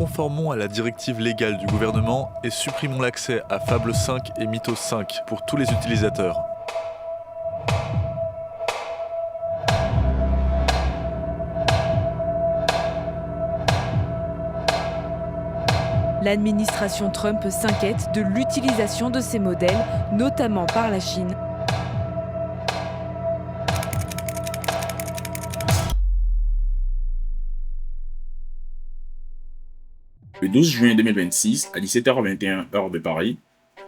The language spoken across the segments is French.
conformons à la directive légale du gouvernement et supprimons l'accès à Fable 5 et Mythos 5 pour tous les utilisateurs. L'administration Trump s'inquiète de l'utilisation de ces modèles, notamment par la Chine. Le 12 juin 2026, à 17h21 heure de Paris,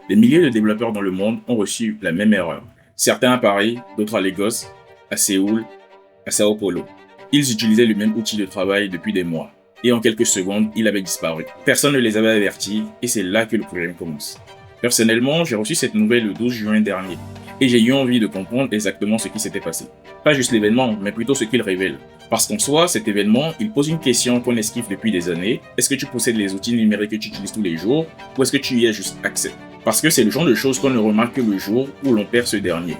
des milliers de développeurs dans le monde ont reçu la même erreur. Certains à Paris, d'autres à Lagos, à Séoul, à Sao Paulo. Ils utilisaient le même outil de travail depuis des mois. Et en quelques secondes, il avait disparu. Personne ne les avait avertis et c'est là que le problème commence. Personnellement, j'ai reçu cette nouvelle le 12 juin dernier et j'ai eu envie de comprendre exactement ce qui s'était passé. Pas juste l'événement, mais plutôt ce qu'il révèle. Parce qu'en soi, cet événement, il pose une question qu'on esquive depuis des années. Est-ce que tu possèdes les outils numériques que tu utilises tous les jours ou est-ce que tu y as juste accès? Parce que c'est le genre de choses qu'on ne remarque que le jour où l'on perd ce dernier.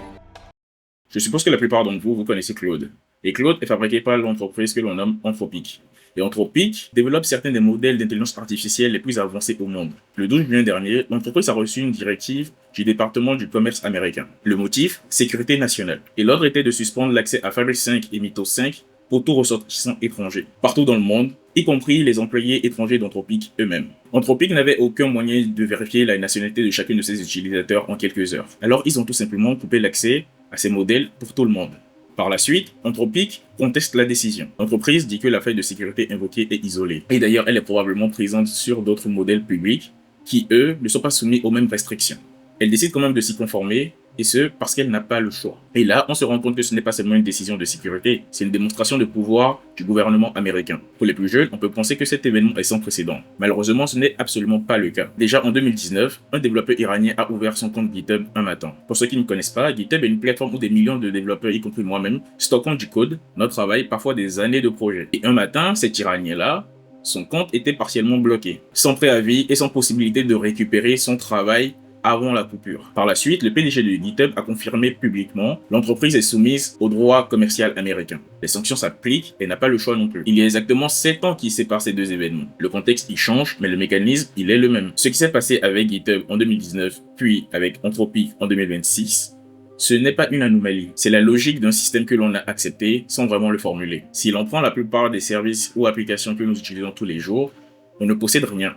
Je suppose que la plupart d'entre vous connaissez Claude. Et Claude est fabriqué par l'entreprise que l'on nomme Anthropic. Et Anthropic développe certains des modèles d'intelligence artificielle les plus avancés au monde. Le 12 juin dernier, l'entreprise a reçu une directive du département du commerce américain. Le motif, sécurité nationale. Et l'ordre était de suspendre l'accès à Fable 5 et Mythos 5 pour tout ressortissant étranger, partout dans le monde, y compris les employés étrangers d'Anthropic eux-mêmes. Anthropic n'avait aucun moyen de vérifier la nationalité de chacun de ses utilisateurs en quelques heures. Alors ils ont tout simplement coupé l'accès à ces modèles pour tout le monde. Par la suite, Anthropic conteste la décision. L'entreprise dit que la faille de sécurité invoquée est isolée. Et d'ailleurs, elle est probablement présente sur d'autres modèles publics qui, eux, ne sont pas soumis aux mêmes restrictions. Elle décide quand même de s'y conformer, et ce, parce qu'elle n'a pas le choix. Et là, on se rend compte que ce n'est pas seulement une décision de sécurité, c'est une démonstration de pouvoir du gouvernement américain. Pour les plus jeunes, on peut penser que cet événement est sans précédent. Malheureusement, ce n'est absolument pas le cas. Déjà en 2019, un développeur iranien a ouvert son compte GitHub un matin. Pour ceux qui ne connaissent pas, GitHub est une plateforme où des millions de développeurs, y compris moi-même, stockons du code, notre travail, parfois des années de projet. Et un matin, cet Iranien-là, son compte était partiellement bloqué, sans préavis et sans possibilité de récupérer son travail avant la coupure. Par la suite, le PDG de GitHub a confirmé publiquement l'entreprise est soumise au droit commercial américain. Les sanctions s'appliquent et n'a pas le choix non plus. Il y a exactement 7 ans qui séparent ces deux événements. Le contexte y change, mais le mécanisme, il est le même. Ce qui s'est passé avec GitHub en 2019, puis avec Anthropic en 2026, ce n'est pas une anomalie. C'est la logique d'un système que l'on a accepté sans vraiment le formuler. Si l'on prend la plupart des services ou applications que nous utilisons tous les jours, on ne possède rien.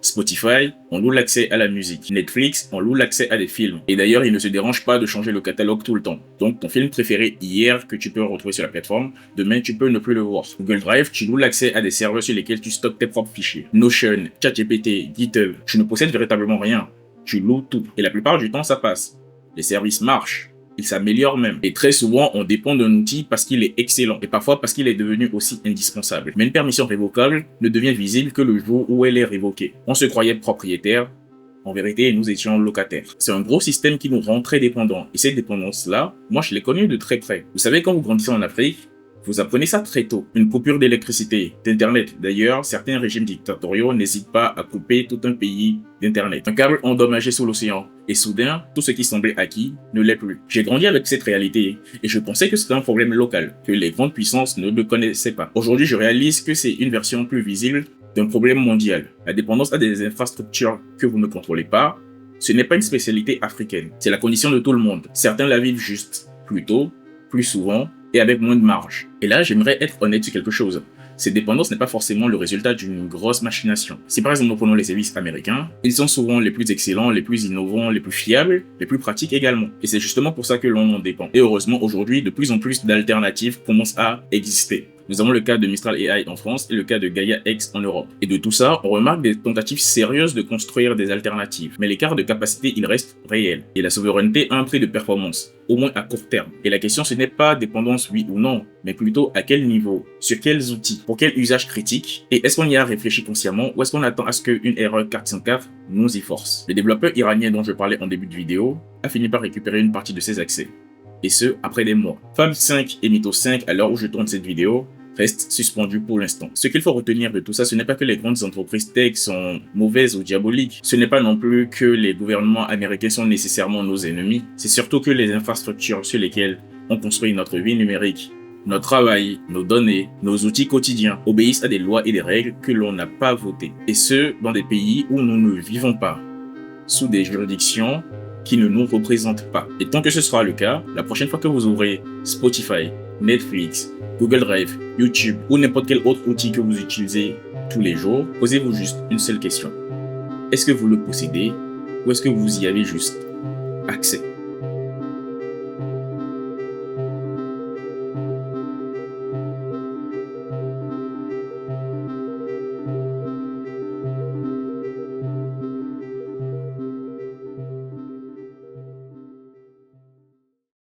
Spotify, on loue l'accès à la musique. Netflix, on loue l'accès à des films. Et d'ailleurs, il ne se dérange pas de changer le catalogue tout le temps. Donc, ton film préféré hier que tu peux retrouver sur la plateforme, demain, tu peux ne plus le voir. Google Drive, tu loues l'accès à des serveurs sur lesquels tu stockes tes propres fichiers. Notion, ChatGPT, GitHub, tu ne possèdes véritablement rien. Tu loues tout. Et la plupart du temps, ça passe. Les services marchent. Il s'améliore même. Et très souvent, on dépend d'un outil parce qu'il est excellent et parfois parce qu'il est devenu aussi indispensable. Mais une permission révocable ne devient visible que le jour où elle est révoquée. On se croyait propriétaire, en vérité, nous étions locataires. C'est un gros système qui nous rend très dépendants. Et cette dépendance-là, moi, je l'ai connue de très près. Vous savez, quand vous grandissez en Afrique, vous apprenez ça très tôt. Une coupure d'électricité, d'internet. D'ailleurs, certains régimes dictatoriaux n'hésitent pas à couper tout un pays d'internet. Un câble endommagé sous l'océan. Et soudain, tout ce qui semblait acquis ne l'est plus. J'ai grandi avec cette réalité et je pensais que c'était un problème local, que les grandes puissances ne le connaissaient pas. Aujourd'hui, je réalise que c'est une version plus visible d'un problème mondial. La dépendance à des infrastructures que vous ne contrôlez pas, ce n'est pas une spécialité africaine. C'est la condition de tout le monde. Certains la vivent juste, plus tôt, plus souvent, et avec moins de marge. Et là, j'aimerais être honnête sur quelque chose. Cette dépendance n'est pas forcément le résultat d'une grosse machination. Si par exemple nous prenons les services américains, ils sont souvent les plus excellents, les plus innovants, les plus fiables, les plus pratiques également. Et c'est justement pour ça que l'on en dépend. Et heureusement, aujourd'hui, de plus en plus d'alternatives commencent à exister. Nous avons le cas de Mistral AI en France et le cas de Gaia X en Europe. Et de tout ça, on remarque des tentatives sérieuses de construire des alternatives. Mais l'écart de capacité, il reste réel. Et la souveraineté a un prix de performance, au moins à court terme. Et la question, ce n'est pas dépendance oui ou non, mais plutôt à quel niveau, sur quels outils, pour quel usage critique, et est-ce qu'on y a réfléchi consciemment ou est-ce qu'on attend à ce qu'une erreur 404 nous y force. Le développeur iranien dont je parlais en début de vidéo a fini par récupérer une partie de ses accès. Et ce, après des mois. Fable 5 et Mythos 5, à l'heure où je tourne cette vidéo, restent suspendus pour l'instant. Ce qu'il faut retenir de tout ça, ce n'est pas que les grandes entreprises tech sont mauvaises ou diaboliques. Ce n'est pas non plus que les gouvernements américains sont nécessairement nos ennemis. C'est surtout que les infrastructures sur lesquelles on construit notre vie numérique Notre travail, nos données, nos outils quotidiens obéissent à des lois et des règles que l'on n'a pas votées. Et ce, dans des pays où nous ne vivons pas, sous des juridictions qui ne nous représentent pas. Et tant que ce sera le cas, la prochaine fois que vous ouvrez Spotify, Netflix, Google Drive, YouTube ou n'importe quel autre outil que vous utilisez tous les jours, posez-vous juste une seule question. Est-ce que vous le possédez ou est-ce que vous y avez juste accès ?